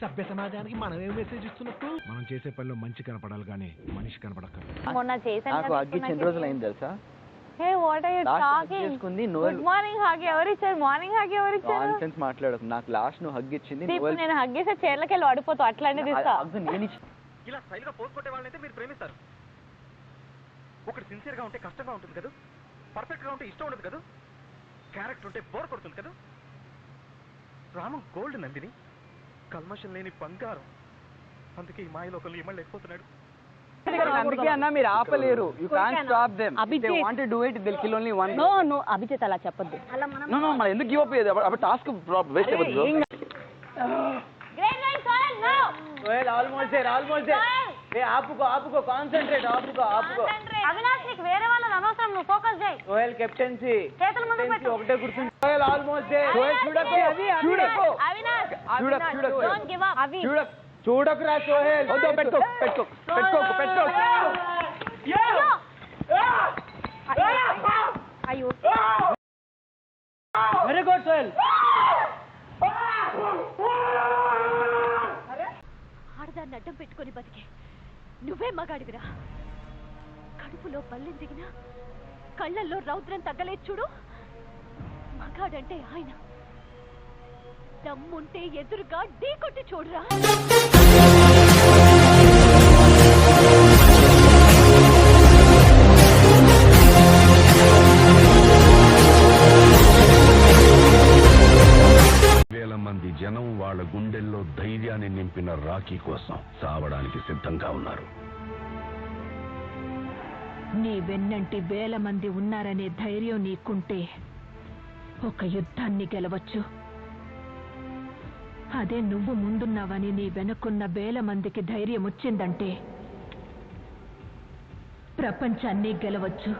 సభ్య సమాజానికి మనం ఏం మెసేజ్ ఇస్తున్నట్టు? మనం చేసే పనిలో మంచి కనపడాలి కానీ మనిషి కనపడక. మొన్న చేశాను ఎన్ని రోజులు అయింది తెలుసా? Hey what are you talking? Good morning hug ఎవరు ఇచ్చారు? మార్నింగ్ హగ్ ఎవరు ఇచ్చారు? నాన్సెన్స్ మాట్లాడకు. నాకు లాస్ట్ నువ్వు హగ్ ఇచ్చింది నేను హగ్ చేసే చైర్లకి వెళ్ళి పడిపోతా అట్లానే తీస్తా. ఇలా స్టైల్ గా పోస్ట్ కొట్టే వాళ్ళనైతే మీరు ప్రేమిస్తారు. ఒకటి సిన్సియర్ గా ఉంటే కష్టంగా ఉంటుంది కదా, పర్ఫెక్ట్ గా ఉంటే ఇష్టం ఉండదు కదా, క్యారెక్టర్ ఉంటే బోర్ కొడుతుంది కదా. రాము గోల్డ్ నందిని, కల్మషం లేని బంగారం. అందుకే ఈ మాయలోకల్ని ఇమ్మలేకపోతున్నాడు. అందుకే అన్న మీరు ఆపలేరు. You can't stop them. They want to do it, they kill only one. No no Abhijit అలా చెప్పొద్దు. నో నో మనం ఎందుకు గివ్ అప్ చేయదు? అప్పుడు టాస్క్ వేస్ట్ అయిపోతుంది. Great night Sohel no. Sohel almost there. ఏ ఆపుకో కాన్సంట్రేట్. ఆపుకో అవినాష్ నీకు వేరే వాళ్ళని అనవసరం, నువ్వు ఫోకస్ చేయి. సోహెల్ కెప్టెన్సీ చేతుల ముందు పెట్టు. ఒకటే కూర్చుని. Sohel almost there. సోహెల్ చూడకు. Avinash don't give up. అవి చూడకురా సోహెల్. వద్దు పెట్టుకో. అయ్యో వెరీ గుడ్ సోహెల్. ఆడదాన్ని అడ్డం పెట్టుకొని బతికే నువ్వే మగాడివిరా. కడుపులో పల్లెం దిగినా కళ్ళల్లో రౌద్రం తగ్గలేదు చూడు. మగాడంటే ఆయన. దమ్ముంటే ఎదురుగా ఢీ కొట్టి చూడరా. వేల మంది జనం వాళ్ళ గుండెల్లో ధైర్యాన్ని నింపిన రాఖీ కోసం చావడానికి సిద్ధంగా ఉన్నారు. నీ వెన్నంటి వేల మంది ఉన్నారనే ధైర్యం నీకుంటే ఒక యుద్ధాన్ని గెలవచ్చు. అదే నువ్వు ముందున్నావని నీ వెనుకున్న వేల మందికి ధైర్యం వచ్చిందంటే ప్రపంచాన్ని గెలవచ్చు.